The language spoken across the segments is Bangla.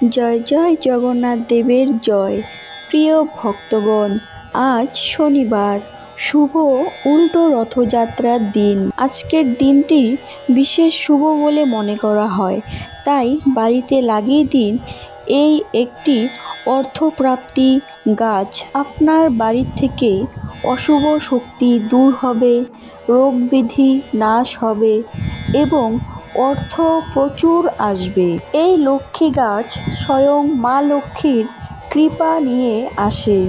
জয় জয় জগন্নাথ দেবের জয়। প্রিয় ভক্তগণ, আজ শনিবার, শুভ উল্টো রথযাত্রার দিন। আজকের দিনটি বিশেষ শুভ বলে মনে করা হয়, তাই বাড়িতে লাগিয়ে দিন এই একটি অর্থপ্রাপ্তি গাছ। আপনার বাড়ি থেকে অশুভ শক্তি দূর হবে, রোগ ব্যাধি নাশ হবে এবং অর্থ প্রচুর আসবে। এই লক্ষ্মী গাছ স্বয়ং মা লক্ষ্মীর কৃপা নিয়ে আসে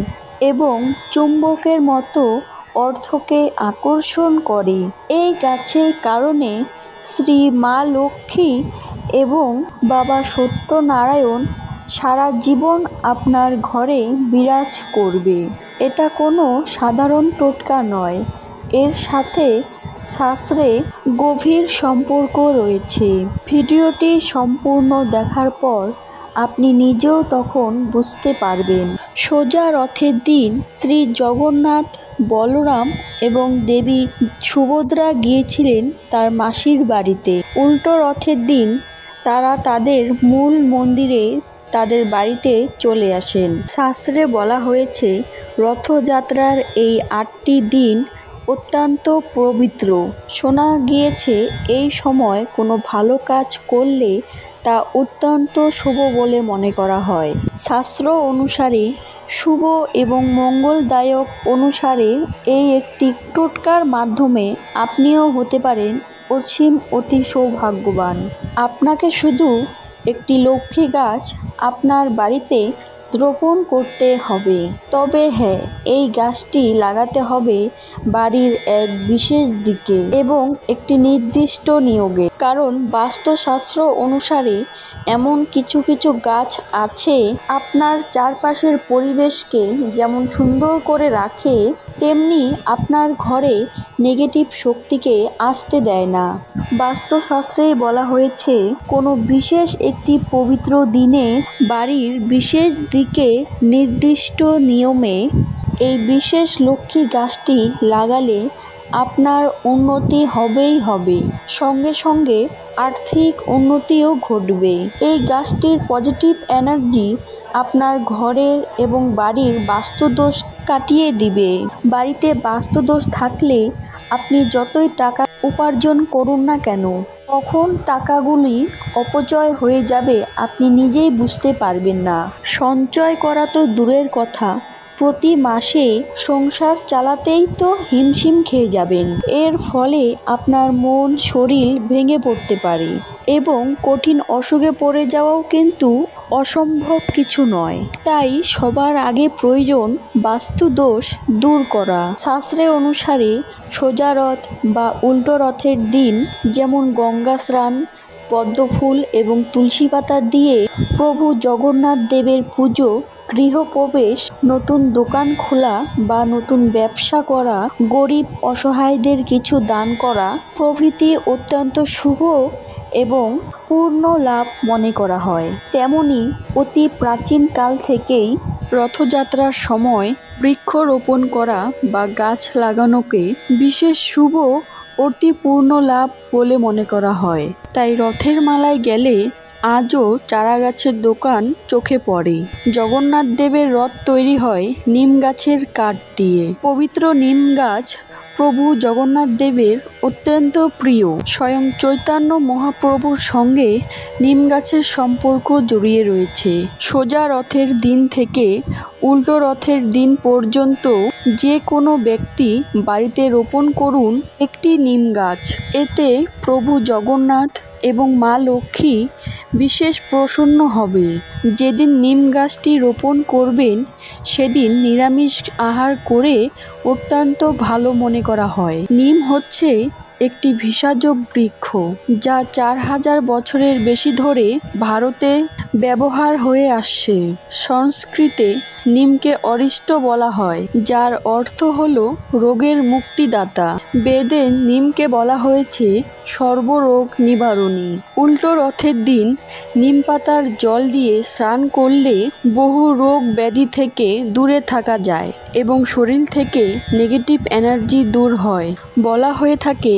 এবং চুম্বকের মতো অর্থকে আকর্ষণ করে। এই গাছের কারণে শ্রী মা লক্ষ্মী এবং বাবা সত্যনারায়ণ সারা জীবন আপনার ঘরে বিরাজ করবে। এটা কোনো সাধারণ টোটকা নয়, এর সাথে শাস্ত্রে গভীর সম্পর্ক রয়েছে। ভিডিওটি সম্পূর্ণ দেখার পর আপনি নিজেও তখন বুঝতে পারবেন। সোজা রথের দিন শ্রী জগন্নাথ, বলরাম এবং দেবী সুভদ্রা গিয়েছিলেন তার মাসির বাড়িতে। উল্টো রথের দিন তারা তাদের মূল মন্দিরে তাদের বাড়িতে চলে আসেন। শাস্ত্রে বলা হয়েছে রথযাত্রার এই 8টি দিন অত্যন্ত পবিত্র। শোনা গিয়েছে এই সময় কোনো ভালো কাজ করলে তা অত্যন্ত শুভ বলে মনে করা হয়। শাস্ত্র অনুসারে শুভ এবং মঙ্গলদায়ক অনুসারে এই একটি টোটকার মাধ্যমে আপনিও হতে পারেন অতি সৌভাগ্যবান। আপনাকে শুধু একটি লক্ষ্মী গাছ আপনার বাড়িতে রোপণ করতে হবে। তবে হ্যাঁ, এই গাছটি লাগাতে হবে বাড়ির এক বিশেষ দিকে এবং একটি নির্দিষ্ট নিয়োগে। কারণ বাস্তুশাস্ত্র অনুসারে এমন কিছু কিছু গাছ আছে আপনার চারপাশের পরিবেশকে যেমন সুন্দর করে রাখে, তেমনি আপনার ঘরে নেগেটিভ শক্তিকে আসতে দেয় না। বাস্তুশাস্ত্রে বলা হয়েছে কোনো বিশেষ একটি পবিত্র দিনে বাড়ির বিশেষ দিকে নির্দিষ্ট নিয়মে এই বিশেষ লক্ষ্মী গাছটি লাগালে আপনার উন্নতি হবেই হবে, সঙ্গে সঙ্গে আর্থিক উন্নতিও ঘটবে। এই গাছটির পজিটিভ এনার্জি আপনার ঘরের এবং বাড়ির বাস্তুদোষ কাটিয়ে দিবে। বাড়িতে বাস্তুদোষ থাকলে আপনি যতই টাকা উপার্জন করুন না কেন, তখন টাকাগুলি অপচয় হয়ে যাবে, আপনি নিজেই বুঝতে পারবেন না। সঞ্চয় করা তো দূরের কথা, প্রতি মাসে সংসার চালাতেই তো হিমশিম খেয়ে যাবেন। এর ফলে আপনার মন শরীর ভেঙে পড়তে পারে এবং কঠিন অসুখে পড়ে যাওয়াও কিন্তু অসম্ভব কিছু নয়। তাই সবার আগে প্রয়োজন বাস্তুদোষ দূর করা। শাস্ত্রে অনুসারে সোজা রথ বা উল্টো রথের দিন যেমন গঙ্গা স্নান, পদ্মফুল এবং তুলসী পাতা দিয়ে প্রভু জগন্নাথ দেবের পুজো, গৃহপ্রবেশ, নতুন দোকান খোলা বা নতুন ব্যবসা করা, গরিব অসহায়দের কিছু দান করা প্রভৃতি অত্যন্ত শুভ এবং পূর্ণ লাভ মনে করা হয়। তেমনি অতি প্রাচীন কাল থেকেই রথযাত্রার সময় বৃক্ষরোপণ করা বা গাছ লাগানোকে বিশেষ শুভ অতি পূর্ণ লাভ বলে মনে করা হয়। তাই রথের মেলায় গেলে আজও চারাগাছের দোকান চোখে পড়ে। জগন্নাথ দেবের রথ তৈরি হয় নিম গাছের কাঠ দিয়ে। পবিত্র নিম গাছ প্রভু জগন্নাথ দেবের অত্যন্ত প্রিয়। স্বয়ং চৈতন্য মহাপ্রভুর সঙ্গে নিম গাছের সম্পর্ক জড়িয়ে রয়েছে। সোজা রথের দিন থেকে উল্টো রথের দিন পর্যন্ত যে কোনো ব্যক্তি বাড়িতে রোপণ করুন একটি নিম গাছ। এতে প্রভু জগন্নাথ এবং মা লক্ষ্মী বিশেষ প্রসন্ন হবে। যেদিন নিম গাছটি রোপণ করবেন সেদিন নিরামিষ আহার করে অত্যন্ত ভালো মনে করা হয়। নিম হচ্ছে একটি ভেষজ বৃক্ষ, যা 4000 বছরের বেশি ধরে ভারতে ব্যবহার হয়ে আসছে। সংস্কৃতে নিমকে অরিষ্ট বলা হয়, যার অর্থ হল রোগের মুক্তিদাতা। বেদে নিমকে বলা হয়েছে সর্বরোগ নিবারণী। উল্টো রথের দিন নিম পাতার জল দিয়ে স্নান করলে বহু রোগ ব্যাধি থেকে দূরে থাকা যায় এবং শরীর থেকে নেগেটিভ এনার্জি দূর হয়। বলা হয়ে থাকে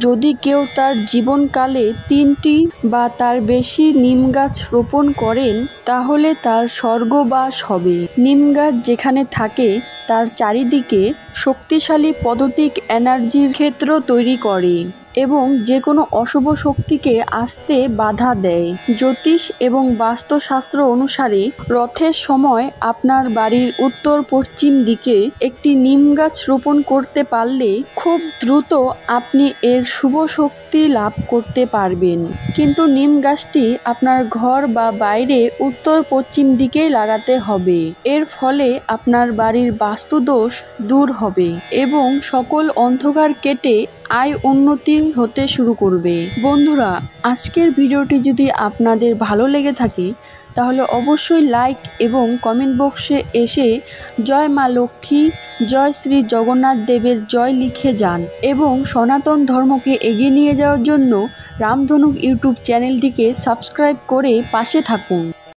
যদি কেউ তার জীবনকালে 3টি বা তার বেশি নিম গাছ রোপণ করেন তাহলে তার স্বর্গবাস হবে। নিম গাছ যেখানে থাকে তার চারিদিকে শক্তিশালী পদাত্মিক এনার্জির ক্ষেত্র তৈরি করে এবং যে কোনো অশুভ শক্তিকে আসতে বাধা দেয়। জ্যোতিষ এবং বাস্তুশাস্ত্র অনুসারে রথের সময় আপনার বাড়ির উত্তর পশ্চিম দিকে একটি নিম গাছ রোপণ করতে পারলে খুব দ্রুত আপনি এর শুভ শক্তি লাভ করতে পারবেন। কিন্তু নিম গাছটি আপনার ঘর বা বাইরে উত্তর পশ্চিম দিকেই লাগাতে হবে। এর ফলে আপনার বাড়ির বাস্তুদোষ দূর হবে এবং সকল অন্ধকার কেটে আয় উন্নতি হতে শুরু করবে। বন্ধুরা, আজকের ভিডিওটি যদি আপনাদের ভালো লেগে থাকে তাহলে অবশ্যই লাইক এবং কমেন্ট বক্সে এসে জয় মা লক্ষ্মী, জয় শ্রী জগন্নাথ দেবের জয় লিখে যান এবং সনাতন ধর্মকে এগিয়ে নিয়ে যাওয়ার জন্য রামধনুক ইউটিউব চ্যানেলটিকে সাবস্ক্রাইব করে পাশে থাকুন।